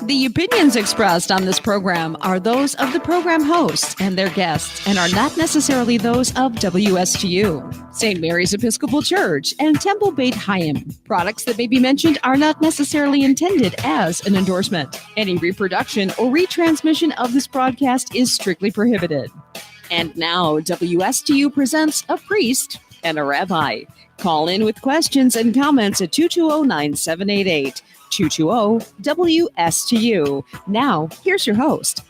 The opinions expressed on this program are those of the program hosts and their guests and are not necessarily those of WSTU, St. Mary's Episcopal Church, and Temple Beit Hayim. Products that may be mentioned are not necessarily intended as an endorsement. Any reproduction or retransmission of this broadcast is strictly prohibited. And now, WSTU presents a priest and a rabbi. Call in with questions and comments at 220-9788. 220-WSTU. Now, here's your host.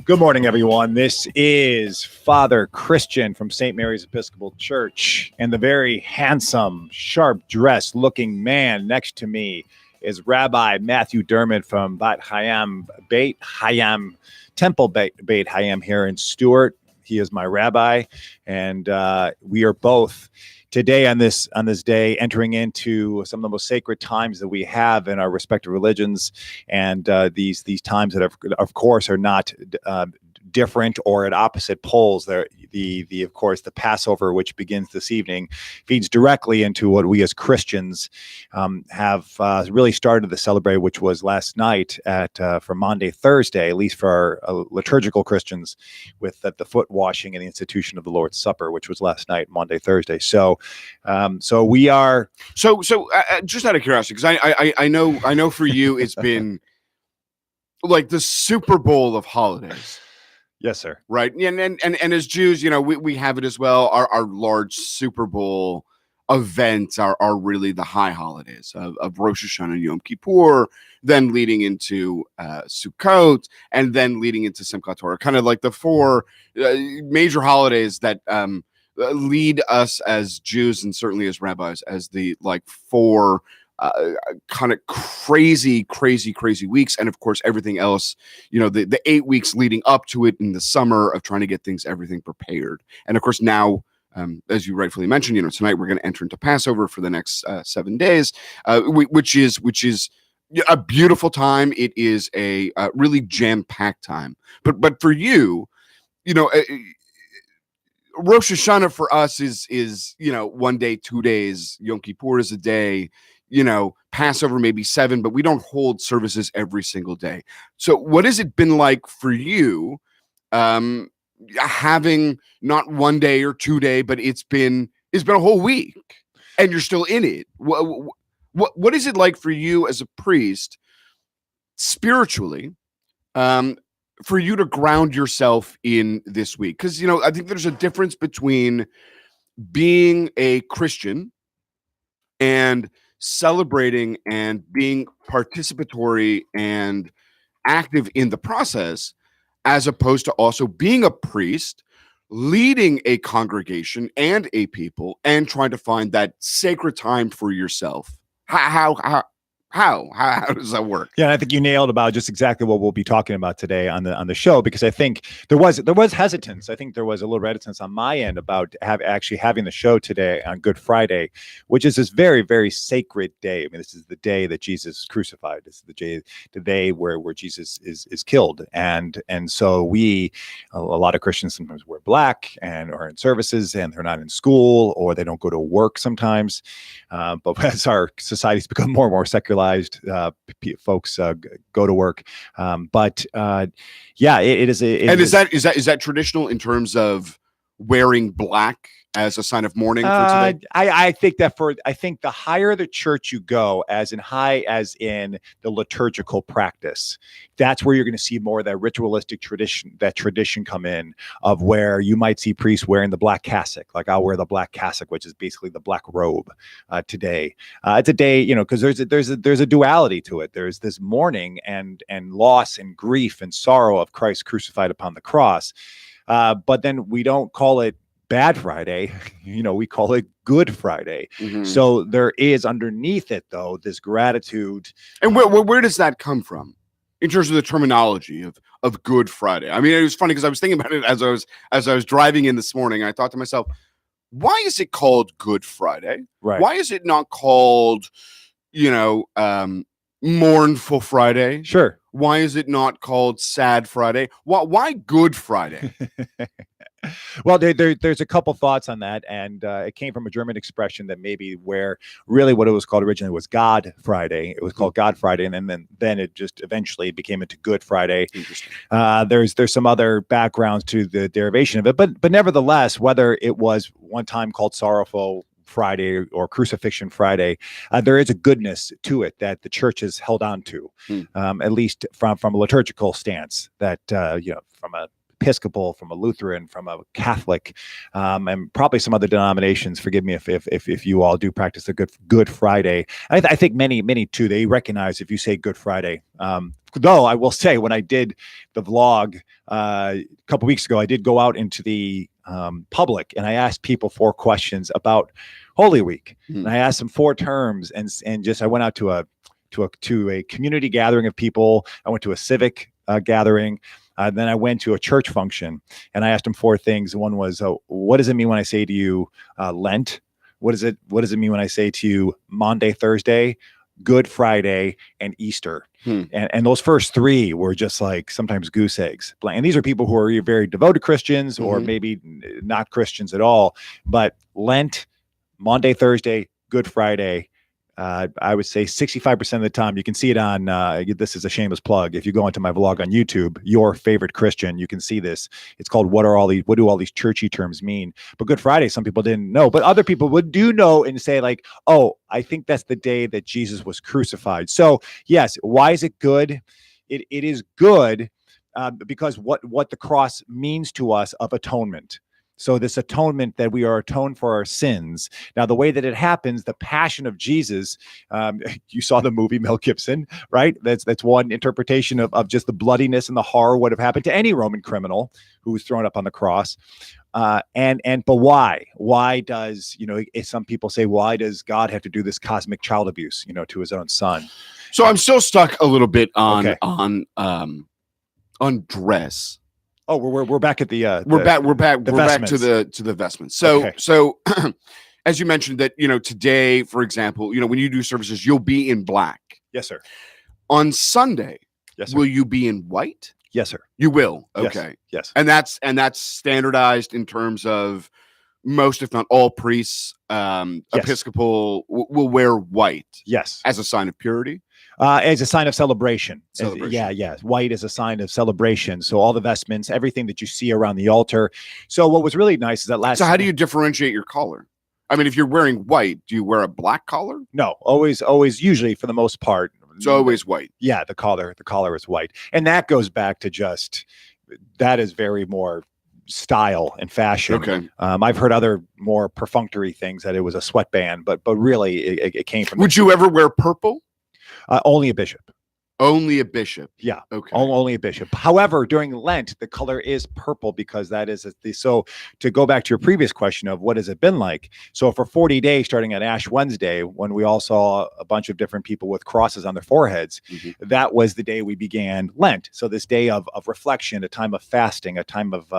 Good morning, everyone. This is Father Christian from St. Mary's Episcopal Church, and the very handsome, sharp-dressed looking man next to me is Rabbi Matthew Dermott from Beit Hayim, Temple Beit Hayim here in Stuart. He is my rabbi, and we are both today on this day entering into some of the most sacred times that we have in our respective religions, and these times that of course are not different or at opposite poles. Of course, the Passover, which begins this evening, feeds directly into what we as Christians have really started to celebrate, which was last night for Maundy Thursday, at least for our liturgical Christians, with the foot washing and the institution of the Lord's Supper, which was last night, Maundy Thursday. So we are. So just out of curiosity, because I know for you it's been like the Super Bowl of holidays. Yes, sir. Right. And as Jews, we have it as well. Our large Super Bowl events are really the high holidays of Rosh Hashanah and Yom Kippur, then leading into Sukkot, and then leading into Simchat Torah, kind of like the four major holidays that lead us as Jews and certainly as rabbis as the four kind of crazy weeks. And of course, everything else, the 8 weeks leading up to it in the summer of trying to get everything prepared. And of course, now, as you rightfully mentioned, tonight we're going to enter into Passover for the next 7 days, which is a beautiful time. It is a really jam-packed time. But for you, Rosh Hashanah for us is 1 day, 2 days. Yom Kippur is a day. Passover maybe 7, but we don't hold services every single day. So what has it been like for you, having not 1 day or 2 day, but it's been a whole week and you're still in it? What is it like for you as a priest spiritually, for you to ground yourself in this week? Because, I think there's a difference between being a Christian and celebrating and being participatory and active in the process, as opposed to also being a priest, leading a congregation and a people, and trying to find that sacred time for yourself. How does that work? Yeah, I think you nailed about just exactly what we'll be talking about today on the show, because I think there was hesitance. I think there was a little reticence on my end about actually having the show today on Good Friday, which is this very, very sacred day. I mean, this is the day that Jesus is crucified. This is the day where Jesus is killed, and so a lot of Christians sometimes wear black and are in services, and they're not in school, or they don't go to work sometimes. But as our society's become more and more secular, folks go to work, but it is. Is that traditional in terms of wearing black as a sign of mourning for today? I think the higher the church you go, as in the liturgical practice, that's where you're going to see more of that ritualistic tradition come in, of where you might see priests wearing the black cassock. Like I'll wear the black cassock, which is basically the black robe today. It's a day, because there's a duality to it. There's this mourning and loss and grief and sorrow of Christ crucified upon the cross. But then we don't call it Bad Friday, we call it Good Friday. Mm-hmm. So there is underneath it, though, this gratitude. And where does that come from in terms of the terminology of Good Friday? I mean, it was funny because I was thinking about it as I was driving in this morning. I thought to myself, why is it called Good Friday? Right. Why is it not called, Mournful Friday? Sure. Why is it not called Sad Friday? Why Good Friday? Well, there's a couple thoughts on that, and it came from a German expression that maybe where really what it was called originally was God Friday. It was called God Friday, and then it just eventually became into Good Friday. Interesting. There's some other backgrounds to the derivation of it, but nevertheless, whether it was one time called Sorrowful Friday or Crucifixion Friday, there is a goodness to it that the church has held on to, at least from a liturgical stance. That from a Episcopal, from a Lutheran, from a Catholic, and probably some other denominations. Forgive me if you all do practice the Good Friday. I think many too. They recognize if you say Good Friday. Though I will say, when I did the vlog a couple weeks ago, I did go out into the public and I asked people 4 questions about Holy Week. And I asked them 4 terms, and just I went out to a community gathering of people. I went to a civic gathering. Then I went to a church function and I asked them 4 things. One was, what does it mean when I say to you Lent? What does it mean when I say to you Maundy, Thursday, Good Friday, and Easter? And those first 3 were just like sometimes goose eggs. And these are people who are very devoted Christians or maybe not Christians at all. But Lent, Maundy, Thursday, Good Friday, I would say 65% of the time, you can see it on, this is a shameless plug. If you go into my vlog on YouTube, Your Favorite Christian, you can see this. It's called what do all these churchy terms mean? But Good Friday, some people didn't know, but other people do know and say like, oh, I think that's the day that Jesus was crucified. So yes, why is it good? It is good because what the cross means to us of atonement. So this atonement that we are atoned for our sins. Now, the way that it happens, the passion of Jesus, you saw the movie Mel Gibson, right? That's one interpretation of just the bloodiness and the horror would have happened to any Roman criminal who was thrown up on the cross. But why? Why does, some people say, why does God have to do this cosmic child abuse, to his own son? So I'm still stuck a little bit on dress. Oh, we're back at the we're back to the vestments. So as you mentioned that, today, for example, when you do services, you'll be in black. Yes, sir. On Sunday, yes, sir. Will you be in white? Yes, sir. You will. Okay. Yes. And that's standardized in terms of most, if not all, priests, Episcopal will wear white. Yes. As a sign of purity. As a sign of celebration. Yeah. White is a sign of celebration. So all the vestments, everything that you see around the altar. So what was really nice is that So how do you differentiate your collar? I mean, if you're wearing white, do you wear a black collar? No, always, usually for the most part. It's always white. Yeah, the collar is white. And that goes back to that is very more style and fashion. Okay. I've heard other more perfunctory things that it was a sweatband, but really it came from. Would you ever wear purple? Only a bishop. Only a bishop. Yeah. Okay. Only a bishop. However, during Lent, the color is purple because that is so to go back to your previous question of what has it been like? So for 40 days, starting at Ash Wednesday, when we all saw a bunch of different people with crosses on their foreheads, that was the day we began Lent. So this day of reflection, a time of fasting, a time of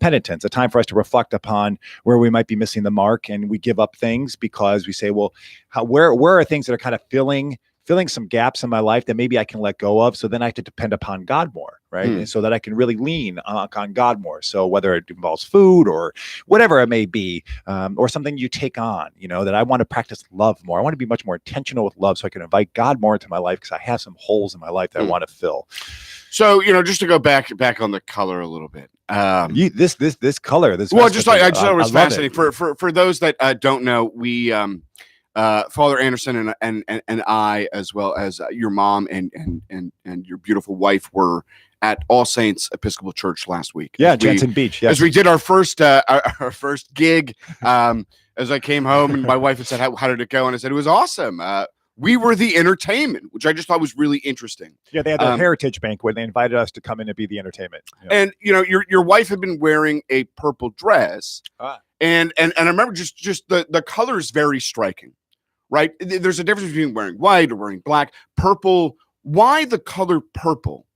penitence, a time for us to reflect upon where we might be missing the mark. And we give up things because we say, well, where are things that are kind of filling some gaps in my life that maybe I can let go of. So then I have to depend upon God more, right? And so that I can really lean on God more. So whether it involves food or whatever it may be, or something you take on, that I want to practice love more. I want to be much more intentional with love so I can invite God more into my life because I have some holes in my life that I want to fill. So, just to go back on the color a little bit. This color, I just thought it was fascinating. For those that don't know, we Father Anderson and I, as well as your mom and your beautiful wife, were at All Saints Episcopal Church last week. Yeah, Jensen Beach. Yes. As we did our first gig. As I came home and my wife had said, "How did it go?" And I said, "It was awesome. We were the entertainment," which I just thought was really interesting. Yeah, they had their heritage banquet. They invited us to come in and be the entertainment. And your wife had been wearing a purple dress, and I remember just the color is very striking. Right? There's a difference between wearing white or wearing black. Purple. Why the color purple?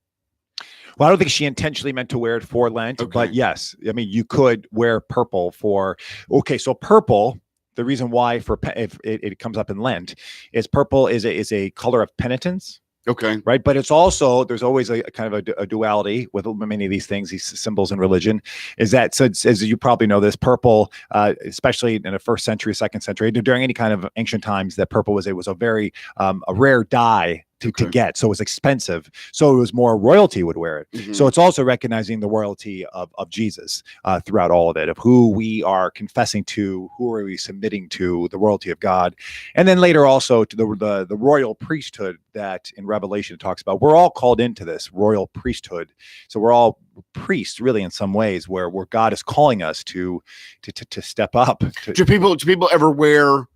Well, I don't think she intentionally meant to wear it for Lent, but yes, I mean, you could wear purple so purple, the reason why if it comes up in Lent is purple is a color of penitence. Okay. Right. But it's also, there's always a kind of a duality with many of these things, these symbols in religion, is that, so as you probably know this, purple, especially in the first century, second century, during any kind of ancient times, that purple was a very a rare dye to get. So it was expensive. So it was more royalty would wear it. Mm-hmm. So it's also recognizing the royalty of Jesus throughout all of it, of who we are confessing to, who are we submitting to, the royalty of God. And then later also to the royal priesthood that in Revelation it talks about. We're all called into this royal priesthood. So we're all priests really in some ways where God is calling us to step up. Do people ever wear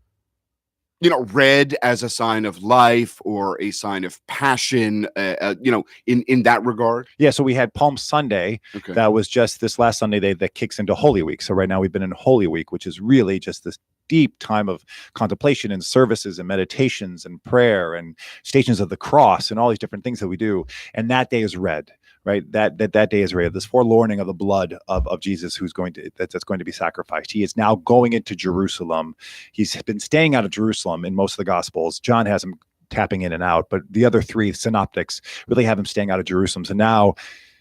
red as a sign of life or a sign of passion, in that regard? Yeah. So we had Palm Sunday. Okay. That was just this last Sunday that kicks into Holy Week. So right now we've been in Holy Week, which is really just this deep time of contemplation and services and meditations and prayer and Stations of the Cross and all these different things that we do. And that day is red. Right, that day is red. This forelorning of the blood of Jesus, who's going to that's going to be sacrificed. He is now going into Jerusalem. He's been staying out of Jerusalem in most of the Gospels. John has him tapping in and out, but the other three synoptics really have him staying out of Jerusalem. So now,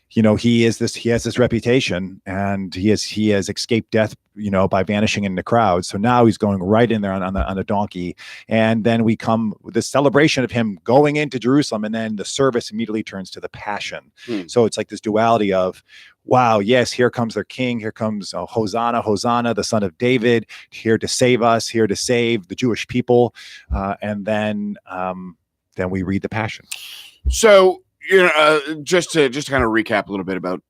he has this reputation, and he has escaped death, by vanishing in the crowd. So now he's going right in there on a donkey. And then we come with this celebration of him going into Jerusalem, and then the service immediately turns to the passion. So it's like this duality of, wow, yes, here comes their king. Here comes Hosanna, Hosanna, the son of David, here to save us, here to save the Jewish people. And then we read the passion. So, just to kind of recap a little bit about,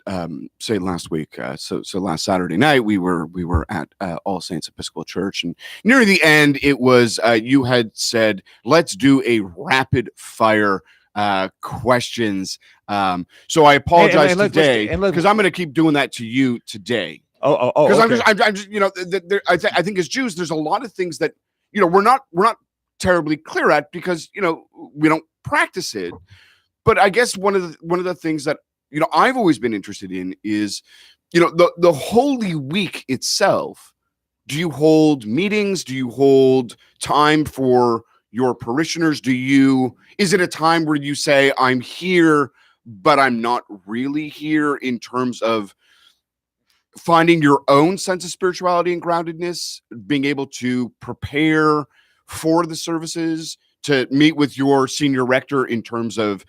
say last week. So last Saturday night we were at All Saints Episcopal Church, and near the end it was you had said, let's do a rapid fire questions. So I apologize today because I'm going to keep doing that to you today. Because okay. I'm just I think as Jews there's a lot of things that we're not terribly clear at because we don't practice it. But I guess one of the things that I've always been interested in is the Holy Week itself. Do you hold meetings? Do you hold time for your parishioners? Is it a time where you say, I'm here, but I'm not really here, in terms of finding your own sense of spirituality and groundedness, being able to prepare for the services, to meet with your senior rector in terms of,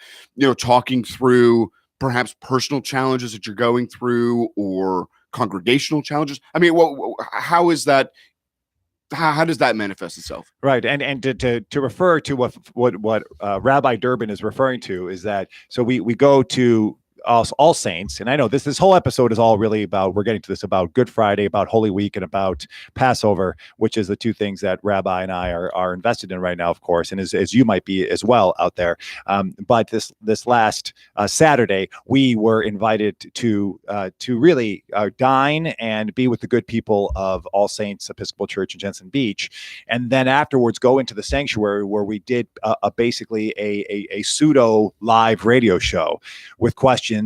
talking through perhaps personal challenges that you're going through or congregational challenges? I mean, how is that? How does that manifest itself? Right, and to refer to what Rabbi Durbin is referring to is that, so we go to All Saints, and I know this whole episode is all really about, we're getting to this about Good Friday, about Holy Week, and about Passover, which is the two things that Rabbi and I are invested in right now, of course, and as you might be as well out there. But this last Saturday, we were invited to really dine and be with the good people of All Saints Episcopal Church in Jensen Beach, and then afterwards go into the sanctuary where we did basically a pseudo live radio show with questions.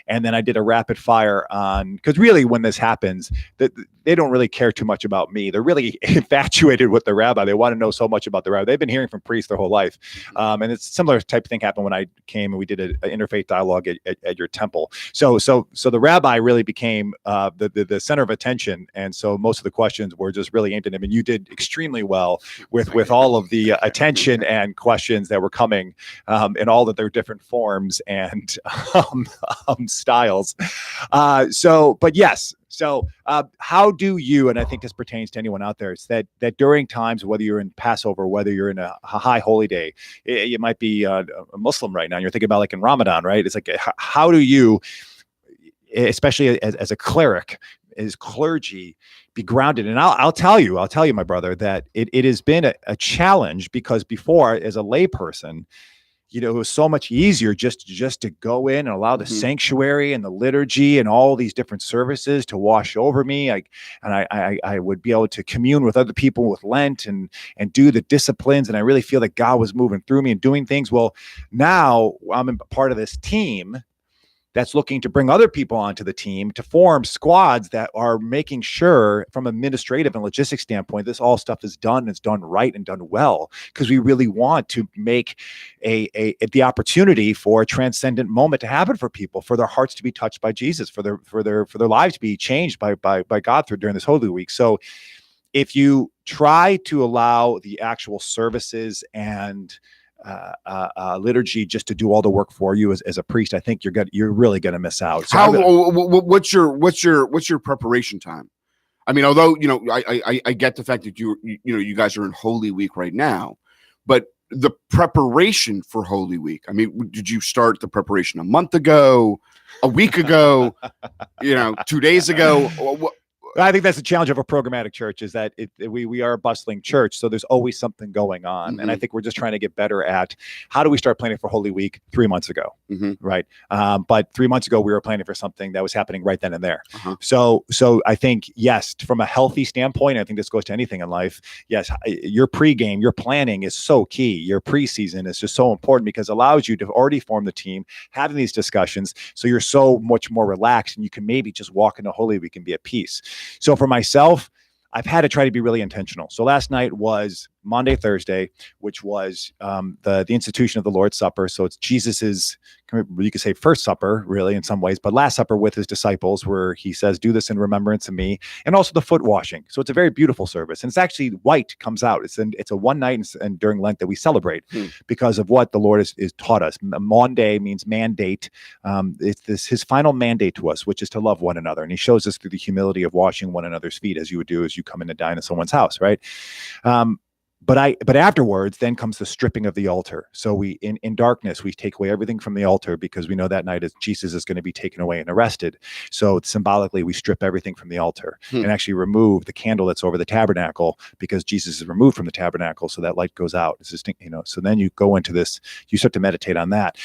And then I did a rapid fire on, because really when this happens, they don't really care too much about me. They're really infatuated with the rabbi. They want to know so much about the rabbi. They've been hearing from priests their whole life. And it's a similar type of thing happened when I came and we did an interfaith dialogue at your temple. So the rabbi really became the center of attention. And so most of the questions were just really aimed at him. And you did extremely well with all of the attention and questions that were coming in all of their different forms and styles. But yes. So how do you, and I think this pertains to anyone out there, is that during times, whether you're in Passover, whether you're in a high holy day, you might be a Muslim right now, and you're thinking about like in Ramadan, right? It's like, how do you, especially as a cleric, as clergy, be grounded? And I'll tell you, my brother, that it has been a challenge, because before, as a layperson, it was so much easier just to go in and allow the sanctuary and the liturgy and all these different services to wash over me. I would be able to commune with other people with Lent and do the disciplines. And I really feel that God was moving through me and doing things. Well, now I'm part of this team that's looking to bring other people onto the team to form squads that are making sure from administrative and logistics standpoint, this all stuff is done and it's done right and done well, because we really want to make the opportunity for a transcendent moment to happen for people, for their hearts to be touched by Jesus, for their lives to be changed by God during this Holy Week. So if you try to allow the actual services and liturgy just to do all the work for you as a priest, I think you're really going to miss out. So what's your preparation time? I mean, although I get the fact that you guys are in Holy Week right now, but the preparation for Holy Week. I mean, did you start the preparation a month ago, a week ago, 2 days ago? I think that's the challenge of a programmatic church, is that we are a bustling church. So there's always something going on. Mm-hmm. And I think we're just trying to get better at how do we start planning for Holy Week 3 months ago, right? But 3 months ago, we were planning for something that was happening right then and there. So I think, yes, from a healthy standpoint, I think this goes to anything in life. Yes, your pregame, your planning is so key. Your preseason is just so important because it allows you to already form the team, having these discussions. So you're so much more relaxed and you can maybe just walk into Holy Week and be at peace. So for myself, I've had to try to be really intentional. So last night was Monday, Thursday, which was the institution of the Lord's Supper. So it's Jesus's, you could say, first supper, really, in some ways, but last supper with his disciples, where he says, "Do this in remembrance of me," and also the foot washing. So it's a very beautiful service, and it's actually white comes out. It's a one night and during Lent that we celebrate because of what the Lord is taught us. Monday means mandate. It's his final mandate to us, which is to love one another, and he shows us through the humility of washing one another's feet, as you would do as you come in to dine in someone's house, right? But afterwards, then comes the stripping of the altar. So we, in darkness, we take away everything from the altar because we know that night Jesus is going to be taken away and arrested. So symbolically, we strip everything from the altar and actually remove the candle that's over the tabernacle, because Jesus is removed from the tabernacle. So that light goes out. It's distinct, so then you go into this, you start to meditate on that.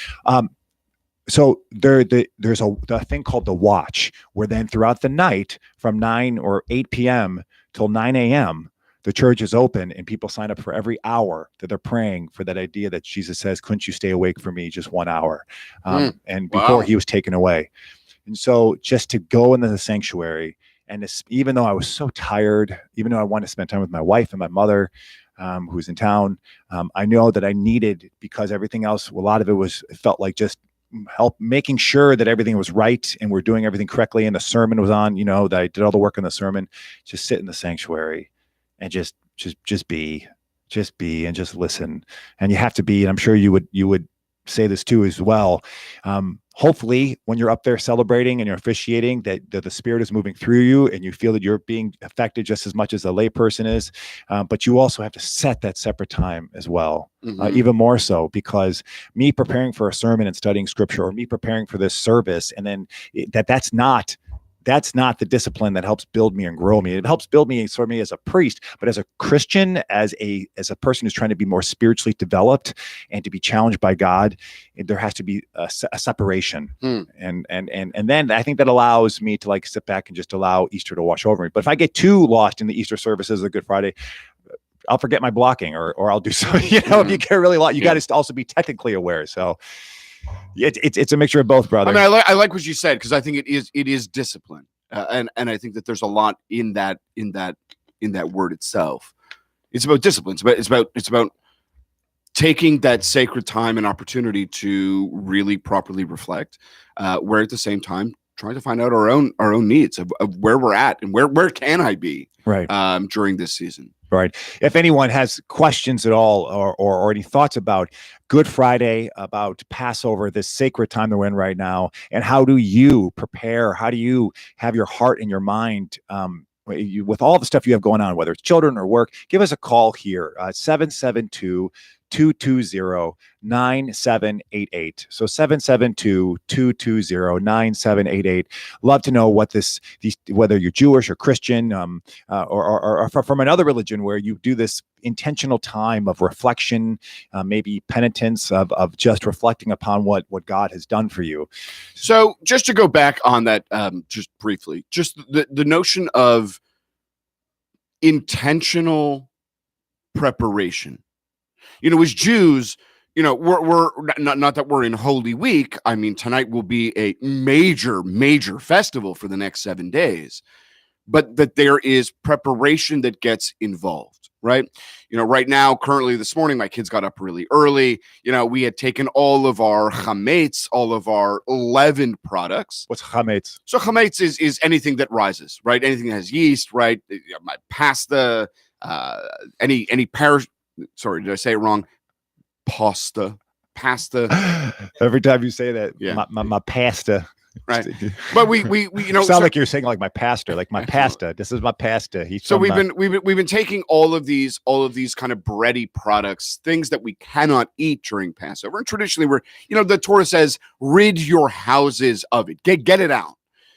So there's a thing called the watch, where then throughout the night from 9 or 8 p.m. till 9 a.m., the church is open and people sign up for every hour that they're praying for that idea that Jesus says, "Couldn't you stay awake for me just 1 hour?" And before he was taken away. And so just to go into the sanctuary, and even though I was so tired, even though I wanted to spend time with my wife and my mother, who's in town, I know that I needed, because everything else, a lot of it felt like just help making sure that everything was right and we're doing everything correctly. And the sermon was on, that I did all the work on the sermon, just sit in the sanctuary and just be and just listen. And you have to be, and I'm sure you would say this too as well. Hopefully when you're up there celebrating and you're officiating, that the Spirit is moving through you and you feel that you're being affected just as much as the layperson is. But you also have to set that separate time as well, even more so, because me preparing for a sermon and studying scripture, or me preparing for this service, and then that's not the discipline that helps build me and grow me. It helps build me and sort me as a priest, but as a Christian, as a person who's trying to be more spiritually developed and to be challenged by God, there has to be a separation. And then I think that allows me to sit back and just allow Easter to wash over me. But if I get too lost in the Easter services of Good Friday, I'll forget my blocking, or I'll do something. If you get really lost, you got to also be technically aware. So it's a mixture of both, brother. I mean, I like what you said, because I think it is discipline, and I think that there's a lot in that word itself. It's about discipline. It's about taking that sacred time and opportunity to really properly reflect, where at the same time trying to find out our own needs of where we're at and where can I be right during this season. Right. If anyone has questions at all, or any thoughts about Good Friday, about Passover, this sacred time that we're in right now, and how do you prepare? How do you have your heart and your mind with all the stuff you have going on, whether it's children or work? Give us a call here, 772-220-9788. So 772-220-9788. Love to know what whether you're Jewish or Christian, or from another religion, where you do this intentional time of reflection, maybe penitence, of just reflecting upon what God has done for you. So just to go back on that, just briefly, just the notion of intentional preparation. As Jews, we're not that we're in Holy Week. I mean, tonight will be a major festival for the next 7 days, but that there is preparation that gets involved, right? Right now, currently this morning, my kids got up really early. We had taken all of our chametz, all of our leavened products. What's chametz? So chametz is anything that rises, right? Anything that has yeast, right? My pasta, any sorry, did I say it wrong? Pasta. Every time you say that, Yeah. my pasta. Right. But we sound like you're saying like my pastor, like my pasta. This is my pasta. We've been taking all of these kind of bready products, things that we cannot eat during Passover. And traditionally the Torah says, rid your houses of it. Get it out.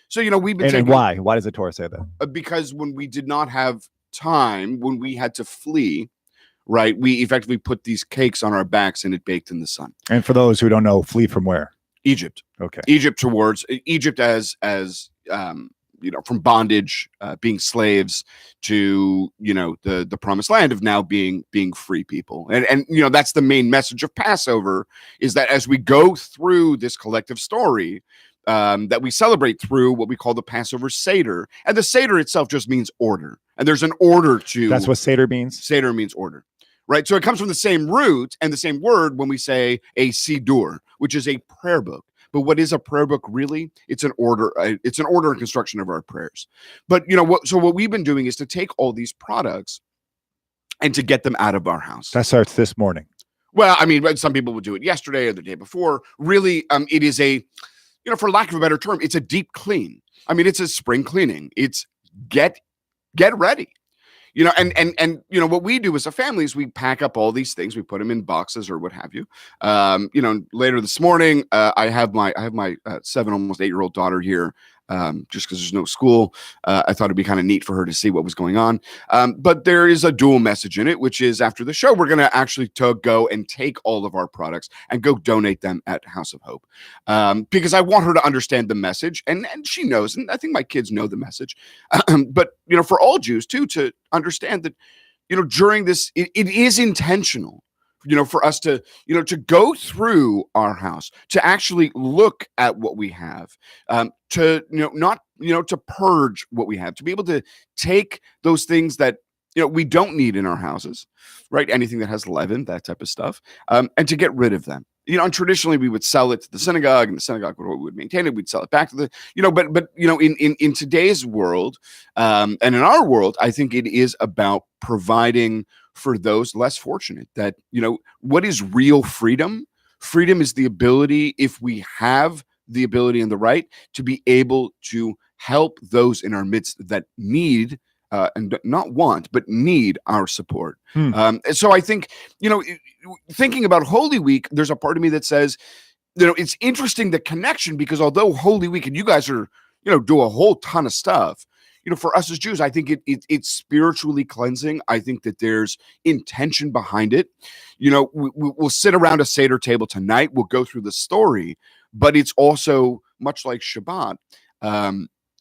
So, we've been and why? Why does the Torah say that? Because when we did not have time, when we had to flee, right, we effectively put these cakes on our backs and it baked in the sun. And for those who don't know, flee from where? Egypt. Okay. Egypt as from bondage, being slaves to, the promised land of now being free people. And that's the main message of Passover, is that as we go through this collective story, that we celebrate through what we call the Passover Seder. And the Seder itself just means order. And there's an order to... That's what Seder means? Seder means order. Right. So it comes from the same root and the same word when we say a Siddur, which is a prayer book. But what is a prayer book really? It's an order. It's an order and construction of our prayers. But what we've been doing is to take all these products and to get them out of our house. That starts this morning. Well, I mean, some people would do it yesterday or the day before. Really, it is a, for lack of a better term, it's a deep clean. I mean, it's a spring cleaning. It's get ready. And what we do as a family is we pack up all these things, we put them in boxes or what have you. Later this morning, I have my 7, almost 8-year-old daughter here, just because there's no school. I thought it'd be kind of neat for her to see what was going on. But there is a dual message in it, which is after the show, we're going to actually go and take all of our products and go donate them at House of Hope. Because I want her to understand the message, and she knows, and I think my kids know the message. But, for all Jews too, to understand that, during this, it is intentional. For us to go through our house, to actually look at what we have, to purge what we have, to be able to take those things that, we don't need in our houses, right? Anything that has leaven, that type of stuff, and to get rid of them. And traditionally we would sell it to the synagogue, and the synagogue would maintain it. We'd sell it back to the, but in today's world, and in our world, I think it is about providing for those less fortunate. That, what is real freedom? Freedom is the ability, if we have the ability and the right, to be able to help those in our midst that need, and not want, but need our support. And so I think, thinking about Holy Week, there's a part of me that says, it's interesting, the connection, because although Holy Week, and you guys are, do a whole ton of stuff, for us as Jews, I think it's spiritually cleansing. I think that there's intention behind it. We'll sit around a Seder table tonight. We'll go through the story, but it's also much like Shabbat.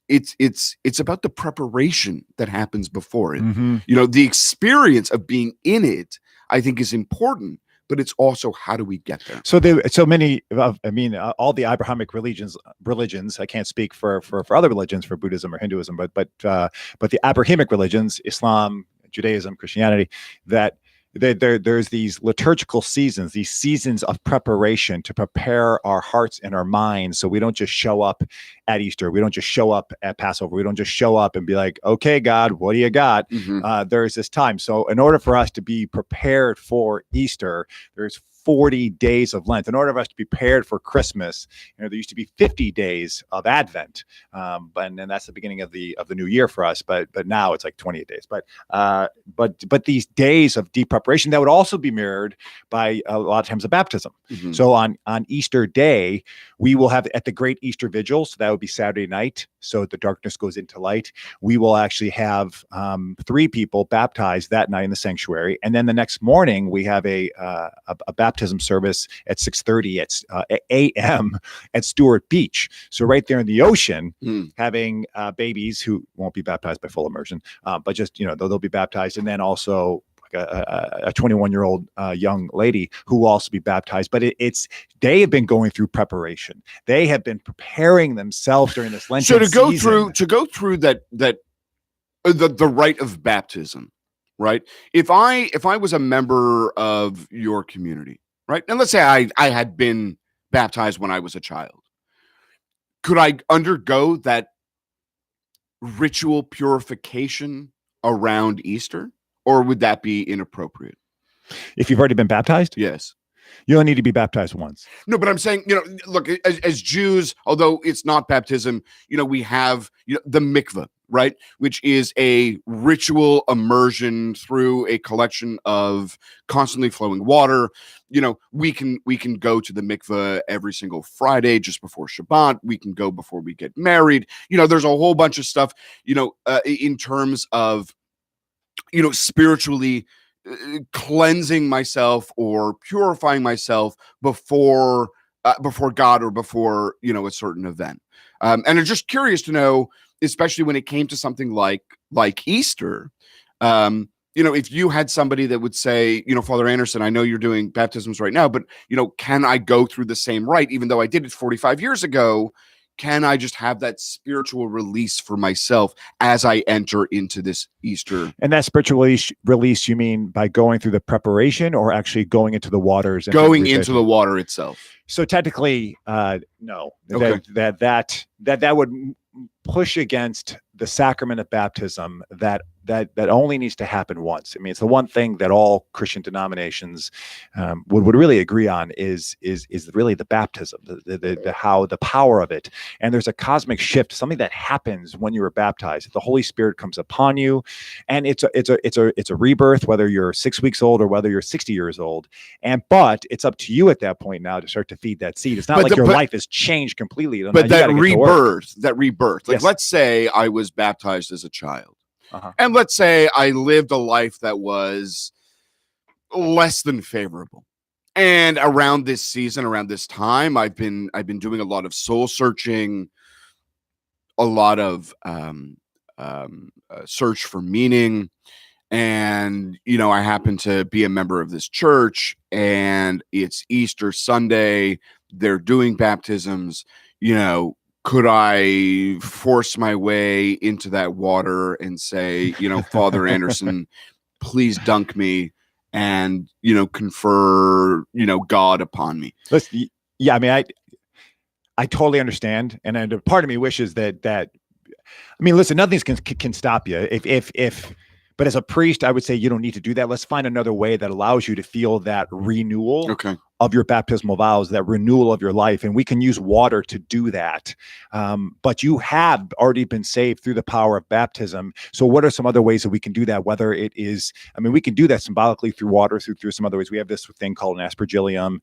It's about the preparation that happens before it. Mm-hmm. The experience of being in it, I think, is important. But it's also, how do we get there? So all the Abrahamic religions. I can't speak for other religions, for Buddhism or Hinduism, but the Abrahamic religions, Islam, Judaism, Christianity, that there's these liturgical seasons, these seasons of preparation to prepare our hearts and our minds, so we don't just show up at Easter, we don't just show up at Passover, we don't just show up and be like, okay, God, what do you got? Mm-hmm. There's this time. So in order for us to be prepared for Easter, there's 40 days of Lent. In order for us to be prepared for Christmas, there used to be 50 days of Advent, and that's the beginning of the new year for us. But now it's like 28 days. But these days of deep preparation, that would also be mirrored by a lot of times of baptism. Mm-hmm. So on Easter Day, we will have at the Great Easter Vigil. So that would be Saturday night. So the darkness goes into light. We will actually have 3 people baptized that night in the sanctuary, and then the next morning we have a baptism service at 6:30 a.m. at Stewart Beach. So right there in the ocean, having babies who won't be baptized by full immersion, but just they'll be baptized, and then also like a 21-year-old young lady who will also be baptized. But they have been going through preparation. They have been preparing themselves during this Lenten season. To go through that the rite of baptism, right? If I was a member of your community, right, and let's say I had been baptized when I was a child, could I undergo that ritual purification around Easter, or would that be inappropriate? If you've already been baptized? Yes. You only need to be baptized once. No, but I'm saying, look, as Jews, although it's not baptism, we have the mikveh, right? Which is a ritual immersion through a collection of constantly flowing water. We can go to the mikveh every single Friday just before Shabbat. We can go before we get married. There's a whole bunch of stuff, in terms of, spiritually cleansing myself or purifying myself before God or before a certain event. And I'm just curious to know, especially when it came to something like Easter, if you had somebody that would say, Father Anderson, I know you're doing baptisms right now, but can I go through the same rite even though I did it 45 years ago? Can I just have that spiritual release for myself as I enter into this Easter? And that spiritual release, you mean by going through the preparation or actually going into the waters? Going into the water itself. So technically, no. Okay. That would push against the sacrament of baptism that only needs to happen once. I mean, it's the one thing that all Christian denominations would really agree on is really the baptism, the power of it. And there's a cosmic shift, something that happens when you are baptized. The Holy Spirit comes upon you, and it's a rebirth, whether you're 6 weeks old or whether you're 60 years old. But it's up to you at that point now to start to feed that seed. It's not like your life has changed completely. But that rebirth, like, yes. Let's say I was baptized as a child. Uh-huh. And let's say I lived a life that was less than favorable. And around this season, around this time, I've been doing a lot of soul searching, a lot of search for meaning. And, I happen to be a member of this church, and it's Easter Sunday. They're doing baptisms, could I force my way into that water and say, Father Anderson, please dunk me and, confer, God upon me? Yeah, I mean, I totally understand. And part of me wishes that, I mean, listen, nothing can stop you. But as a priest, I would say you don't need to do that. Let's find another way that allows you to feel that renewal of your baptismal vows, that renewal of your life. And we can use water to do that. But you have already been saved through the power of baptism. So what are some other ways that we can do that? Whether it is, we can do that symbolically through water, through some other ways. We have this thing called an aspergillium.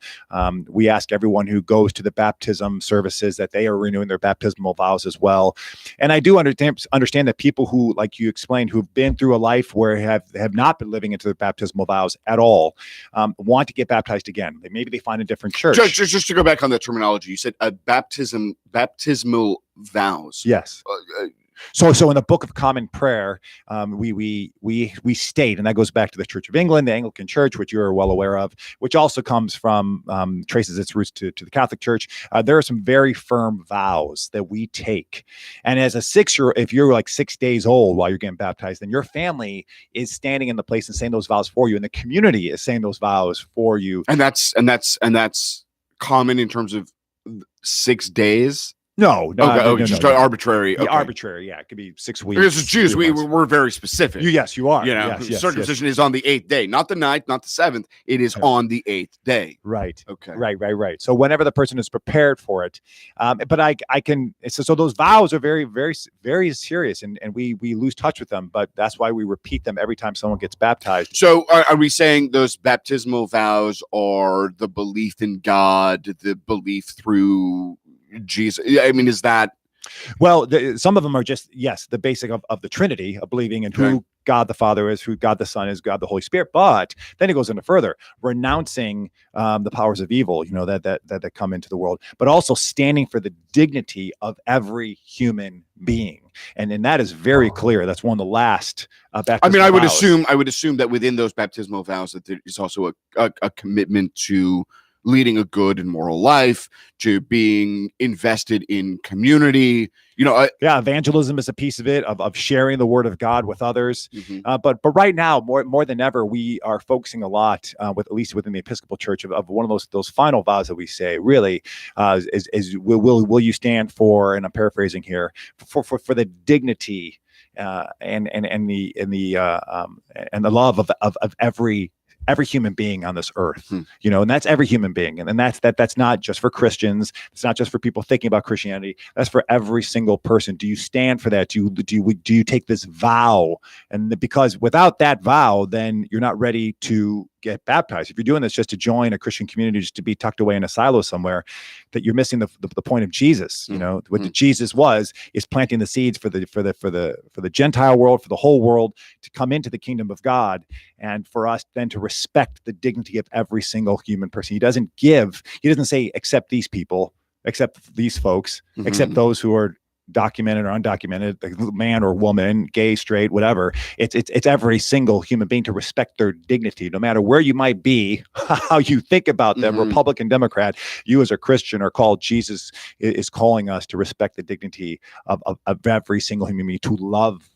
We ask everyone who goes to the baptism services that they are renewing their baptismal vows as well. And I do understand that people who, like you explained, who've been through a life where have not been living into their baptismal vows at all, want to get baptized again. Maybe they find a different church. Just to go back on the terminology, you said baptismal vows. Yes. So in the Book of Common Prayer, we state, and that goes back to the Church of England, the Anglican Church, which you're well aware of, which also comes from, traces its roots to the Catholic Church. There are some very firm vows that we take. And as a 6-year-old, if you're like 6 days old while you're getting baptized, then your family is standing in the place and saying those vows for you, and the community is saying those vows for you. And that's common in terms of 6 days. No, just arbitrary. Okay. Arbitrary, yeah. It could be 6 weeks. Because as Jews, we're very specific. Yes, you are. Yes, circumcision is on the 8th day, not the 9th, not the 7th. It is on the 8th day. Right. Okay. Right. So whenever the person is prepared for it, but I can. So those vows are very, very, very serious, and we lose touch with them. But that's why we repeat them every time someone gets baptized. So are we saying those baptismal vows are the belief in God, the belief through Jesus? I mean, is that Well, some of them are just, yes, the basic of the Trinity, of believing in who God the Father is, who God the Son is, God the Holy Spirit. But then it goes into further renouncing the powers of evil, that come into the world, but also standing for the dignity of every human being. And that is very clear. That's one of the last baptismal I would vows. assume that within those baptismal vows that there is also a commitment to leading a good and moral life, to being invested in community. Evangelism is a piece of it, of sharing the word of God with others. But right now, more than ever, we are focusing a lot, with at least within the Episcopal Church, of one of those final vows that we say really is will you stand for, and I'm paraphrasing here, for the dignity and the love of every human being on this earth, and that's every human being. And that's not just for Christians. It's not just for people thinking about Christianity. That's for every single person. Do you stand for that? Do you take this vow? And because without that vow, then you're not ready to get baptized. If you're doing this just to join a Christian community, just to be tucked away in a silo somewhere, that you're missing the point of Jesus. What Jesus is planting the seeds for the Gentile world, for the whole world to come into the kingdom of God, and for us then to respect the dignity of every single human person. He doesn't say accept these people, accept these folks, accept those who are documented or undocumented, man or woman, gay, straight, whatever. It's every single human being, to respect their dignity, no matter where you might be, how you think about them, Republican, Democrat. You as a Christian are called. Jesus is calling us to respect the dignity of every single human being, to love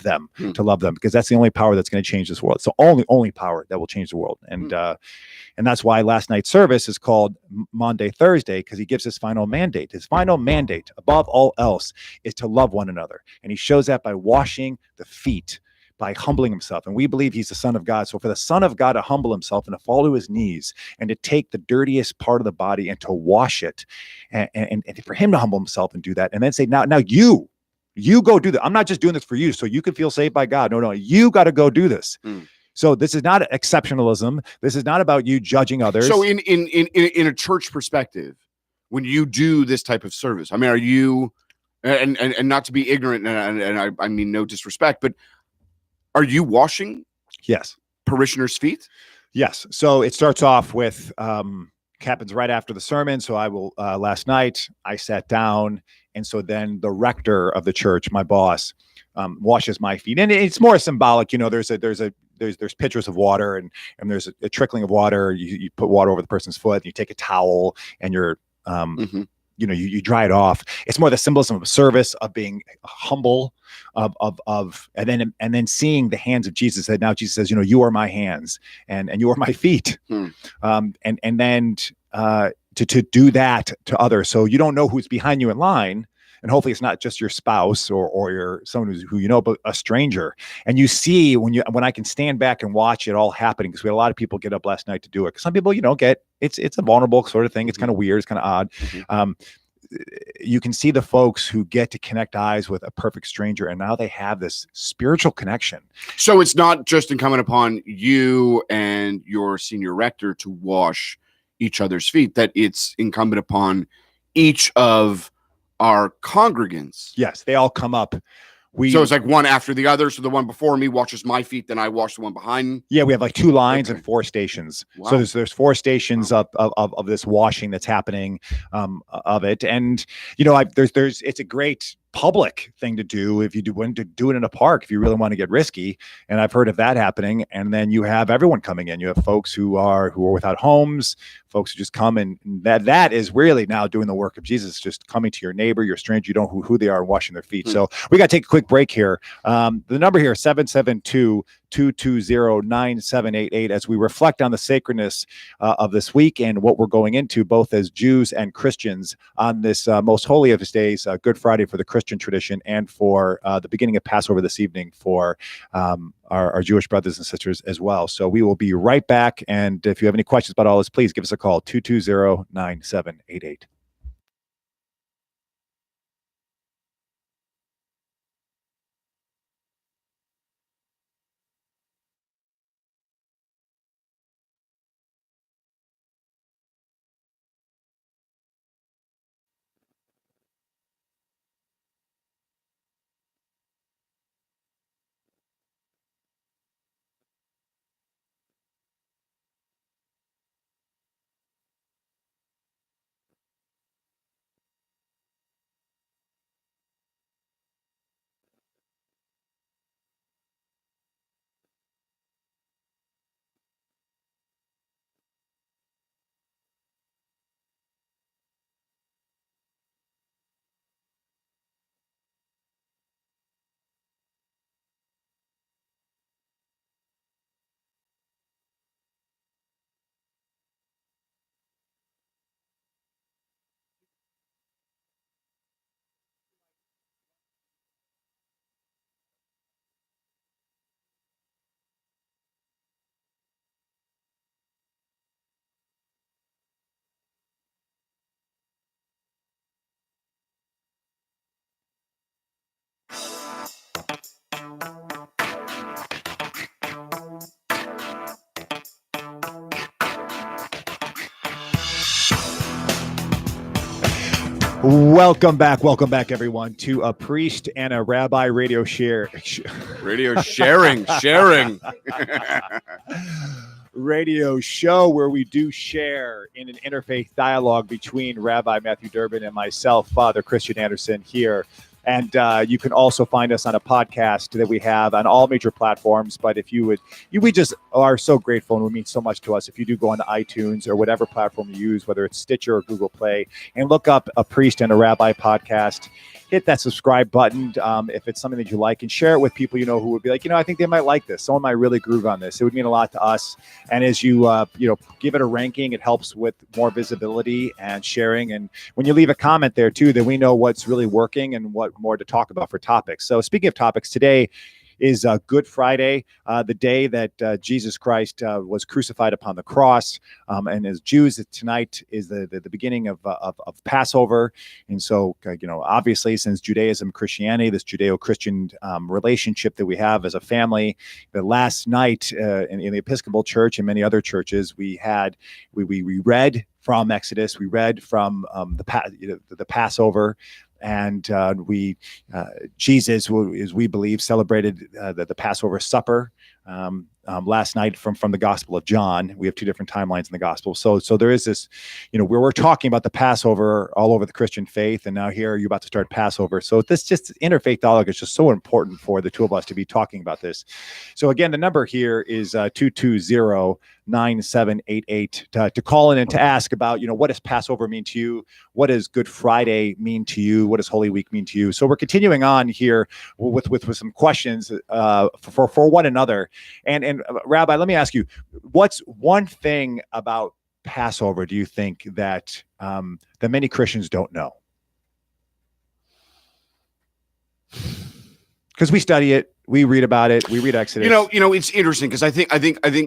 them, because that's the only power that's going to change this world. It's the only power that will change the world. And that's why last night's service is called Maundy Thursday, because he gives his final mandate. His final mandate, above all else, is to love one another. And he shows that by washing the feet, by humbling himself. And we believe he's the Son of God. So for the Son of God to humble himself and to fall to his knees and to take the dirtiest part of the body and to wash it, and for him to humble himself and do that, and then say, now you go do that. I'm not just doing this for you so you can feel saved by God. No, you got to go do this. So this is not exceptionalism. This is not about you judging others. So in a church perspective, when you do this type of service, are you, and not to be ignorant, and I mean no disrespect, but are you washing parishioners' feet? Yes. So it starts off with happens right after the sermon. So I will last night I sat down, and so then the rector of the church, my boss, washes my feet, and it's more symbolic. There's pitchers of water, and there's a trickling of water. You put water over the person's foot, and you take a towel, and you're you dry it off. It's more the symbolism of service, of being humble, and then seeing the hands of Jesus. That now Jesus says, you are my hands, and you are my feet, and then to do that to others. So you don't know who's behind you in line. And hopefully it's not just your spouse or your someone who you know, but a stranger. And you see when I can stand back and watch it all happening, because we had a lot of people get up last night to do it. Because some people, it's a vulnerable sort of thing. It's kind of weird. It's kind of odd. You can see the folks who get to connect eyes with a perfect stranger, and now they have this spiritual connection. So it's not just incumbent upon you and your senior rector to wash each other's feet, that it's incumbent upon each of our congregants. Yes, they all come up. So it's like one after the other. So the one before me washes my feet, then I wash the one behind me. Yeah, we have like 2 lines and 4 stations. Wow. So there's 4 stations of this washing that's happening of it, and it's a great public thing to do if you want to do it in a park, if you really want to get risky. And I've heard of that happening. And then you have everyone coming in. You have folks who are without homes, folks who just come, and that is really now doing the work of Jesus, just coming to your neighbor, your stranger, you don't know who they are, and washing their feet. So we got to take a quick break here. The number here, 772-220-9788, as we reflect on the sacredness of this week and what we're going into, both as Jews and Christians, on this most holy of his days, Good Friday for the Christian tradition, and for the beginning of Passover this evening for our Jewish brothers and sisters as well. So we will be right back. And if you have any questions about all this, please give us a call, 220-9788. Welcome back, everyone, to A Priest and a Rabbi radio sharing. Radio show where we do share in an interfaith dialogue between Rabbi Matthew Durbin and myself, Father Christian Anderson here. And you can also find us on a podcast that we have on all major platforms. But if you would, we just are so grateful and it would mean so much to us if you do go on to iTunes or whatever platform you use, whether it's Stitcher or Google Play, and look up A Priest and a Rabbi podcast. Hit that subscribe button if it's something that you like, and share it with people you know who would be like, I think they might like this. Someone might really groove on this. It would mean a lot to us. And as you give it a ranking, it helps with more visibility and sharing. And when you leave a comment there too, then we know what's really working and what more to talk about for topics. So speaking of topics, today is Good Friday, the day that Jesus Christ was crucified upon the cross. And as Jews, tonight is the beginning of Passover. And so, obviously, since Judaism, Christianity, this Judeo-Christian relationship that we have as a family, the last night in the Episcopal Church and many other churches, we read from Exodus, we read from the Passover. And Jesus, as we believe, celebrated the Passover supper last night from the Gospel of John. We have two different timelines in the Gospel. So there is this, where we're talking about the Passover all over the Christian faith. And now here you're about to start Passover. So this just interfaith dialogue is just so important for the two of us to be talking about this. So again, the number here is 220-9788 to call in and to ask about, what does Passover mean to you? What does Good Friday mean to you? What does Holy Week mean to you? So we're continuing on here with some questions for one another. And Rabbi, let me ask you, what's one thing about Passover do you think that many Christians don't know? Because we study it, we read about it, we read Exodus. It's interesting because I think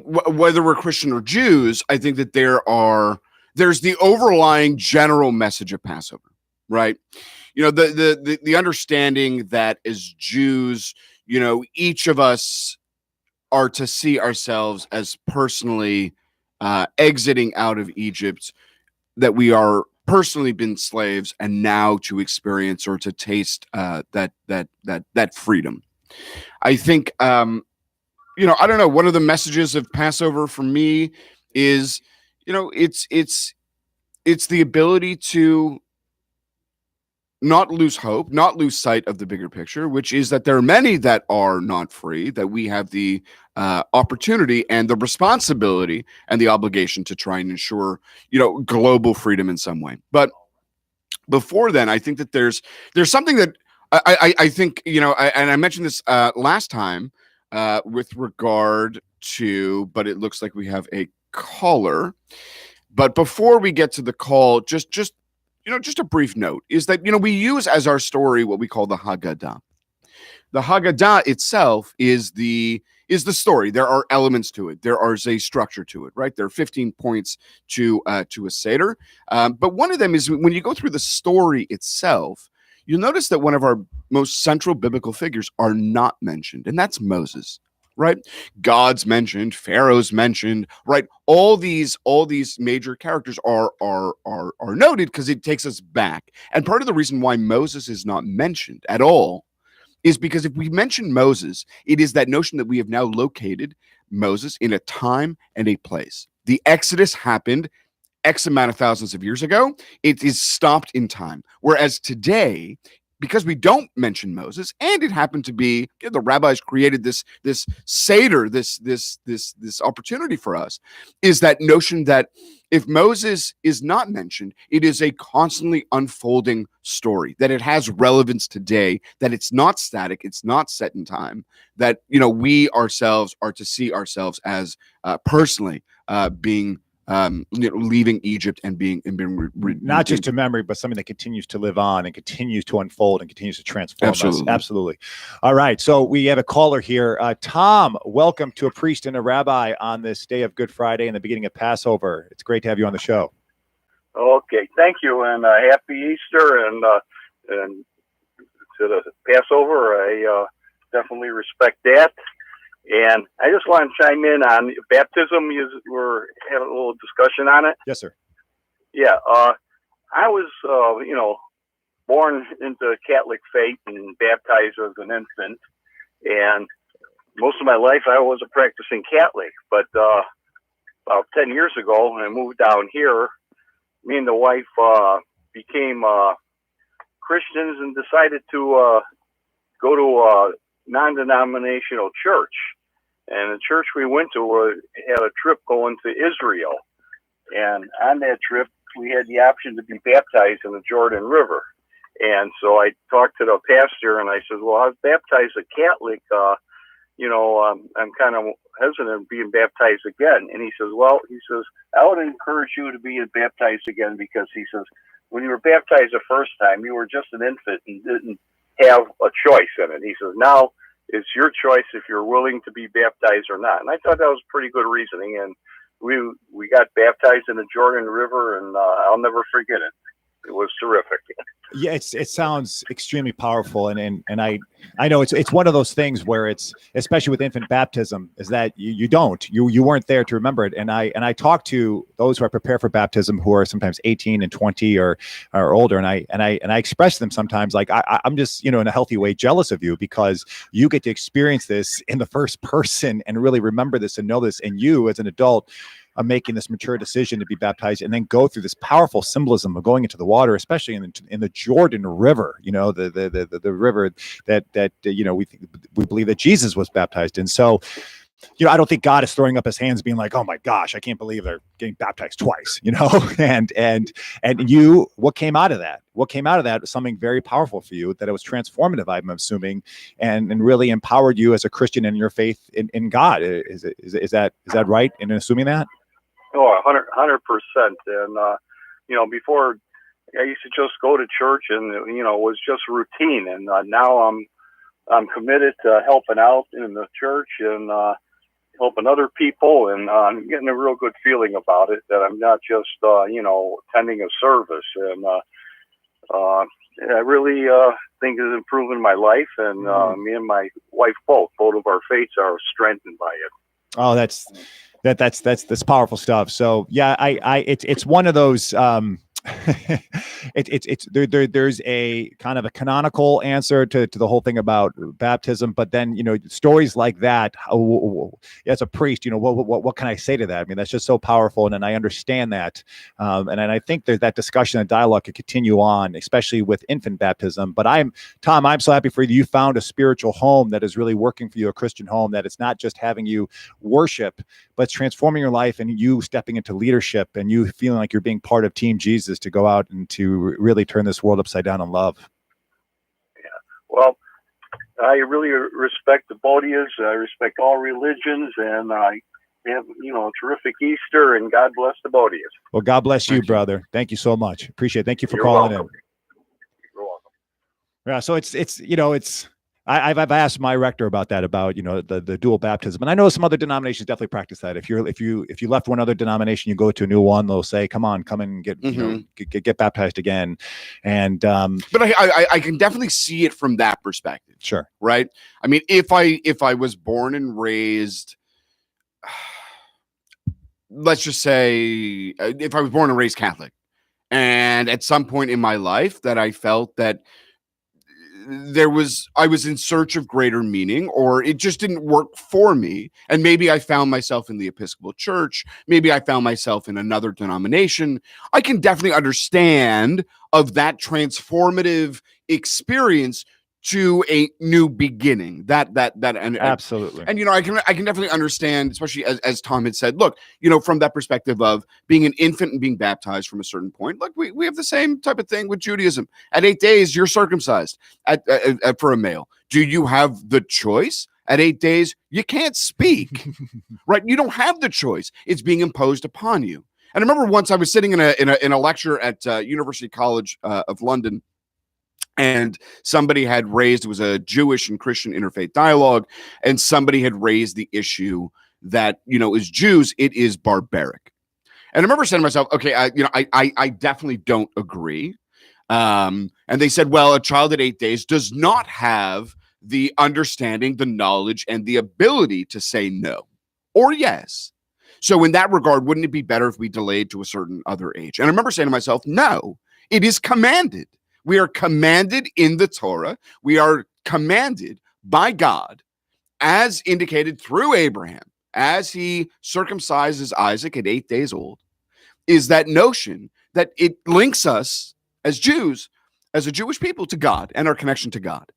whether we're Christian or Jews, I think that there's the overlying general message of Passover, right? The understanding that as Jews, each of us are to see ourselves as personally exiting out of Egypt, that we are personally been slaves, and now to experience or to taste that freedom. I think I don't know. One of the messages of Passover for me is it's the ability to not lose hope, not lose sight of the bigger picture, which is that there are many that are not free, that we have the opportunity and the responsibility and the obligation to try and ensure, global freedom in some way. But before then, I think that there's something that I think, and I mentioned this last time with regard to, but it looks like we have a caller. But before we get to the call, just a brief note is that, we use as our story what we call the Haggadah. The Haggadah itself is the story. There are elements to it. There is a structure to it, right? There are 15 points to a Seder. But one of them is when you go through the story itself, you'll notice that one of our most central biblical figures are not mentioned, and that's Moses. Right? God's mentioned, Pharaoh's mentioned, right? All these major characters are noted because it takes us back. And part of the reason why Moses is not mentioned at all is because if we mention Moses, it is that notion that we have now located Moses in a time and a place. The Exodus happened X amount of thousands of years ago. It is stopped in time. Whereas today, because we don't mention Moses, and it happened to be the rabbis created this Seder, this opportunity for us, is that notion that if Moses is not mentioned, it is a constantly unfolding story, that it has relevance today, that it's not static, it's not set in time, that we ourselves are to see ourselves as personally being leaving Egypt and being not just a memory, but something that continues to live on and continues to unfold and continues to transform us. Absolutely. All right. So we have a caller here. Tom, welcome to A Priest and a Rabbi on this day of Good Friday and the beginning of Passover. It's great to have you on the show. Okay. Thank you. And happy Easter and to the Passover. I definitely respect that. And I just want to chime in on baptism. We're having a little discussion on it. Yes, sir. Yeah. I was, born into Catholic faith and baptized as an infant. And most of my life, I was a practicing Catholic. But about 10 years ago, when I moved down here, me and the wife became Christians and decided to go to a non-denominational church. And the church we went to had a trip going to Israel. And on that trip, we had the option to be baptized in the Jordan River. And so I talked to the pastor, and I said, well, I was baptized a Catholic. I'm kind of hesitant being baptized again. And he says, I would encourage you to be baptized again, because he says, when you were baptized the first time, you were just an infant and didn't have a choice in it. He says, now it's your choice if you're willing to be baptized or not. And I thought that was pretty good reasoning. And we got baptized in the Jordan River, and I'll never forget it. It was terrific. Yeah, it sounds extremely powerful, and I know it's one of those things where it's, especially with infant baptism, is that you weren't there to remember it. And I talk to those who are prepared for baptism, who are sometimes 18 and 20 or older, and I express to them sometimes, like, I'm just, in a healthy way, jealous of you, because you get to experience this in the first person and really remember this and know this, and you as an adult are making this mature decision to be baptized and then go through this powerful symbolism of going into the water, especially in the Jordan River, the river that we believe that Jesus was baptized in. So, I don't think God is throwing up his hands being like, oh my gosh, I can't believe they're getting baptized twice, and you, what came out of that? What came out of that was something very powerful for you, that it was transformative, I'm assuming, and really empowered you as a Christian in your faith in God. Is that right in assuming that? Oh, 100%. And, before, I used to just go to church, and, it was just routine. And now I'm committed to helping out in the church and helping other people. And I'm getting a real good feeling about it, that I'm not just, attending a service. And I really think it's improving my life. And me and my wife, both of our faiths are strengthened by it. Oh, that's powerful stuff. So yeah, it's one of those, there's a kind of a canonical answer to the whole thing about baptism, but then stories like that, as a priest, what can I say to that? I mean, that's just so powerful, and I understand that, and I think that discussion and dialogue could continue on, especially with infant baptism. But Tom, I'm so happy for you. You found a spiritual home that is really working for you, a Christian home, that it's not just having you worship, but it's transforming your life, and you stepping into leadership, and you feeling like you're being part of Team Jesus to go out and to really turn this world upside down in love. Yeah. Well, I really respect the Bodias. I respect all religions, and I have, a terrific Easter, and God bless the Bodias. Well, God bless you, brother. Thank you so much. Appreciate it. Thank you for calling in. You're welcome. Yeah. So it's I've asked my rector about that, about the dual baptism, and I know some other denominations definitely practice that. If you left one other denomination, you go to a new one, they'll say, "Come on, come and get get baptized again." And but I can definitely see it from that perspective. Sure, right? I mean, if I was born and raised, let's just say, if I was born and raised Catholic, and at some point in my life that I felt that I was in search of greater meaning, or it just didn't work for me, and maybe I found myself in the Episcopal Church, maybe I found myself in another denomination, I can definitely understand of that transformative experience to a new beginning. And absolutely. And I can definitely understand, especially as Tom had said, look, from that perspective of being an infant and being baptized from a certain point. Look, we have the same type of thing with Judaism. At 8 days, you're circumcised for a male. Do you have the choice? At 8 days, you can't speak, right? You don't have the choice. It's being imposed upon you. And I remember once I was sitting in a lecture at University College of London, and somebody had raised, it was a Jewish and Christian interfaith dialogue, and somebody had raised the issue that, as Jews, it is barbaric. And I remember saying to myself, okay, I definitely don't agree. And they said, well, a child at 8 days does not have the understanding, the knowledge, and the ability to say no or yes. So in that regard, wouldn't it be better if we delayed to a certain other age? And I remember saying to myself, no, it is commanded. We are commanded in the Torah. We are commanded by God, as indicated through Abraham, as he circumcises Isaac at 8 days old, is that notion that it links us as Jews, as a Jewish people, to God and our connection to God.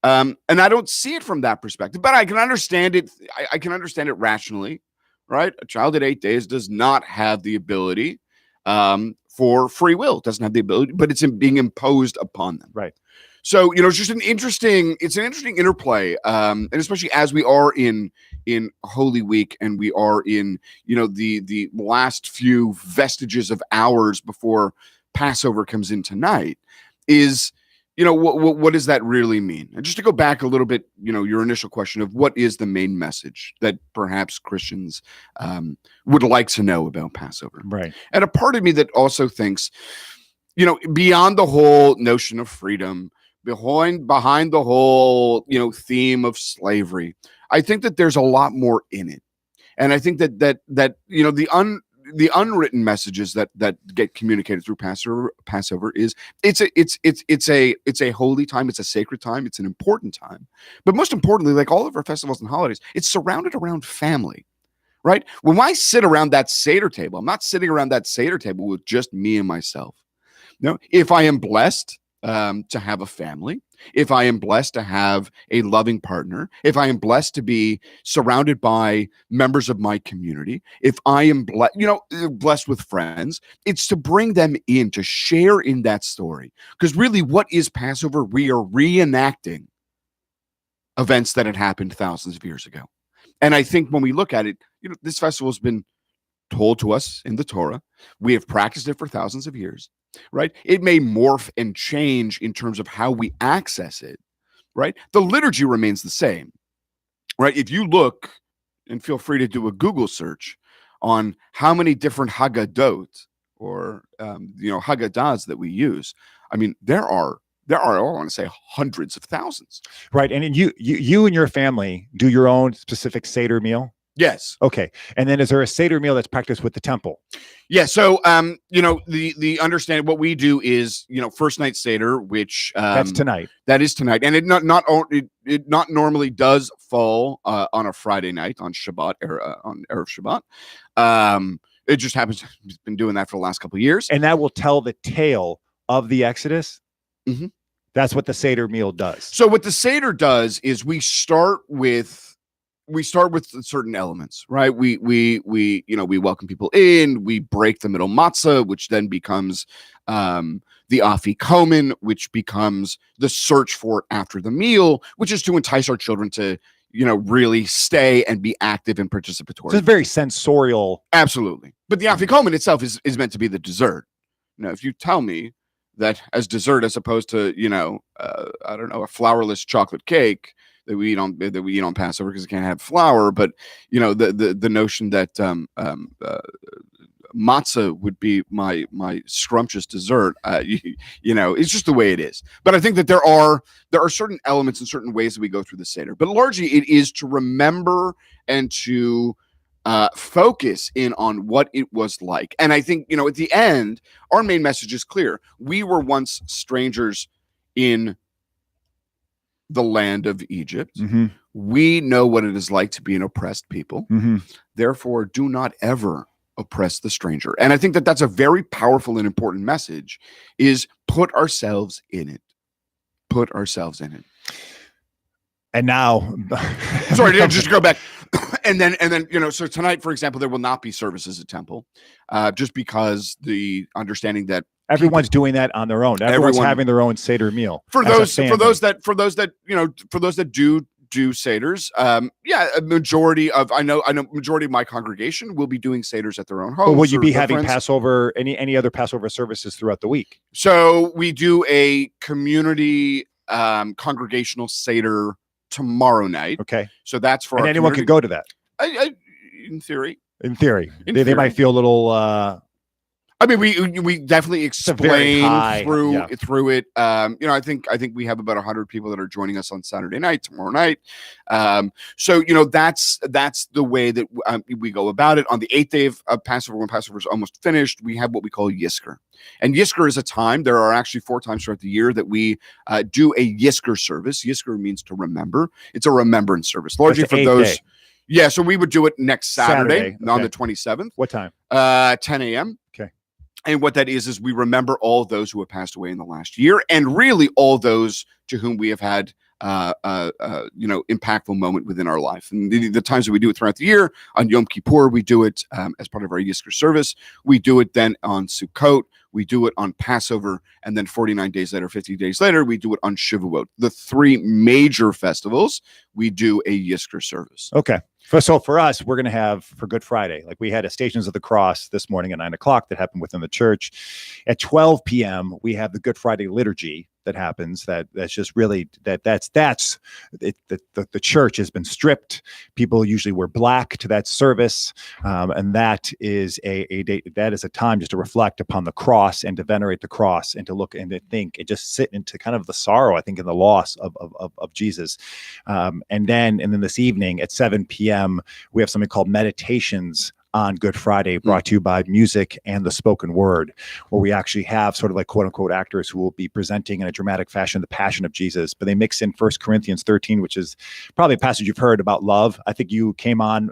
And I don't see it from that perspective, but I can understand it. I can understand it rationally, right? A child at 8 days does not have the ability for free will, doesn't have the ability, but it's being imposed upon them. Right. So, it's just an interesting interplay. And especially as we are in Holy Week and we are in, the last few vestiges of hours before Passover comes in tonight, is, what does that really mean? And just to go back a little bit, your initial question of what is the main message that perhaps Christians would like to know about Passover. Right. And a part of me that also thinks, beyond the whole notion of freedom, behind the whole, theme of slavery, I think that there's a lot more in it. And I think that the unwritten messages that get communicated through Passover is it's a holy time, it's a sacred time, it's an important time. But most importantly, like all of our festivals and holidays, it's surrounded around family, right? When I sit around that Seder table, I'm not sitting around that Seder table with just me and myself. No, if I am blessed to have a family, if I am blessed to have a loving partner, if I am blessed to be surrounded by members of my community, if I am blessed with friends, it's to bring them in, to share in that story. Because really, what is Passover? We are reenacting events that had happened thousands of years ago. And I think when we look at it, this festival has been told to us in the Torah. We have practiced it for thousands of years. Right? It may morph and change in terms of how we access it, right? The liturgy remains the same, right? If you look, and feel free to do a Google search on how many different Haggadot or, Haggadahs that we use, I mean, there are, I want to say hundreds of thousands. Right. And you and your family do your own specific Seder meal? Yes. Okay. And then is there a Seder meal that's practiced with the temple? Yeah. So, the understanding, what we do is, first night Seder, which that's tonight. That is tonight. And it not normally does fall on a Friday night, on Shabbat, or on Erev Shabbat. It just happens. We've been doing that for the last couple of years. And that will tell the tale of the Exodus. Mm-hmm. That's what the Seder meal does. So what the Seder does is we start with certain elements, right? We welcome people in, we break the middle matzah, which then becomes the afikomen, which becomes the search for it after the meal, which is to entice our children to, really stay and be active and participatory. So it's very sensorial. Absolutely. But the afikomen itself is meant to be the dessert. If you tell me that as dessert, as opposed to, I don't know, a flourless chocolate cake that we eat on Passover because it can't have flour, but the notion that matzah would be my scrumptious dessert, it's just the way it is. But I think that there are certain elements and certain ways that we go through the Seder, but largely it is to remember and to focus in on what it was like. And I think, at the end, our main message is clear. We were once strangers in the land of Egypt. Mm-hmm. We know what it is like to be an oppressed people. Mm-hmm. Therefore, do not ever oppress the stranger. And I think that that's a very powerful and important message, is put ourselves in it. Put ourselves in it. And now, sorry, just go back. And then, so tonight, for example, there will not be services at Temple, just because the understanding that everyone's doing that on their own. Everyone's having their own Seder meal. For those that do Seders, a majority of my congregation will be doing Seders at their own homes. But will you be having Passover, any other Passover services throughout the week? So we do a community congregational Seder tomorrow night. Okay. So that's for and anyone can go to that. In theory. They might feel a little I mean, we definitely explain high, through it. I think we have about 100 people that are joining us on Saturday night, tomorrow night. So that's the way that we go about it. On the 8th day of Passover, when Passover is almost finished, we have what we call Yisker, and Yisker is a time. There are actually 4 times throughout the year that we do a Yisker service. Yisker means to remember. It's a remembrance service, largely for those. Day. Yeah, so we would do it next Saturday. On the 27th. What time? 10 a.m. Okay. And what that is we remember all those who have passed away in the last year, and really all those to whom we have had impactful moment within our life. And the times that we do it throughout the year, on Yom Kippur, we do it as part of our Yisker service. We do it then on Sukkot. We do it on Passover. And then 49 days later, 50 days later, we do it on Shavuot. The 3 major festivals, we do a Yisker service. Okay. So for us, we're going to have for Good Friday, like we had a Stations of the Cross this morning at 9:00 that happened within the church. At 12 p.m., we have the Good Friday liturgy that happens. That's just really that's it. The church has been stripped. People usually wear black to that service, and that is a time just to reflect upon the cross and to venerate the cross and to look and to think and just sit into kind of the sorrow, I think, in the loss of Jesus. And then this evening at 7 p.m. we have something called Meditations on Good Friday, brought to you by Music and the Spoken Word, where we actually have sort of like quote unquote actors who will be presenting in a dramatic fashion the passion of Jesus, but they mix in 1 Corinthians 13, which is probably a passage you've heard about love. I think you came on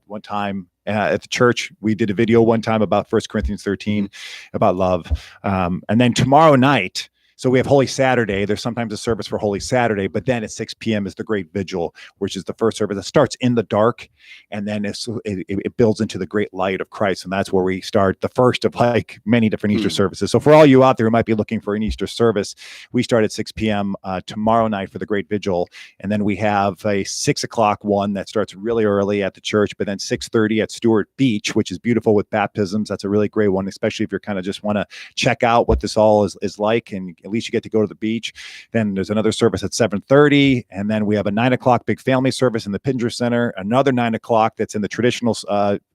one time at the church. We did a video one time about 1 Corinthians 13 about love. And then tomorrow night, so we have Holy Saturday. There's sometimes a service for Holy Saturday, but then at 6 p.m. is the Great Vigil, which is the first service that starts in the dark, and then it builds into the great light of Christ, and that's where we start the first of like many different Easter services. So for all you out there who might be looking for an Easter service, we start at 6 p.m. Tomorrow night for the Great Vigil, and then we have a 6 o'clock one that starts really early at the church, but then 6:30 at Stewart Beach, which is beautiful with baptisms. That's a really great one, especially if you're kind of just want to check out what this all is like, and at least you get to go to the beach. Then there's another service at 7:30, and then we have a 9 o'clock big family service in the Pinger Center, another 9 o'clock that's in the traditional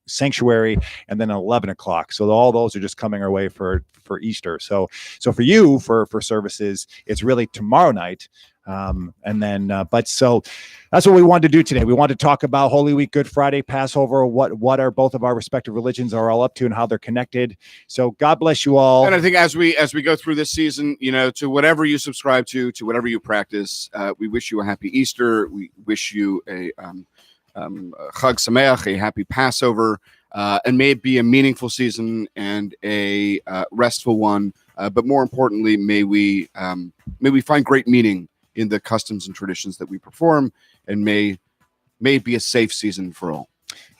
sanctuary, and then 11 o'clock. So all those are just coming our way for Easter. So for you, for services, it's really tomorrow night. But so that's what we wanted to do today. We wanted to talk about Holy Week, Good Friday, Passover, what are both of our respective religions are all up to and how they're connected. So God bless you all. And I think as we go through this season, to whatever you subscribe to whatever you practice, we wish you a happy Easter. We wish you a Chag Sameach, a happy Passover, and may it be a meaningful season and a restful one. But more importantly, may we find great meaning in the customs and traditions that we perform, and may it be a safe season for all.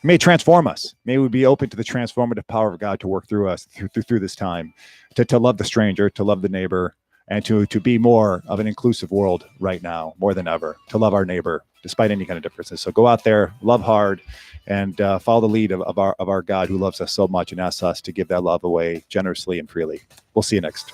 May it transform us. May we be open to the transformative power of God to work through us through this time, to love the stranger, to love the neighbor, and to be more of an inclusive world right now, more than ever, to love our neighbor despite any kind of differences. So go out there, love hard, and follow the lead of our God who loves us so much and asks us to give that love away generously and freely. We'll see you next.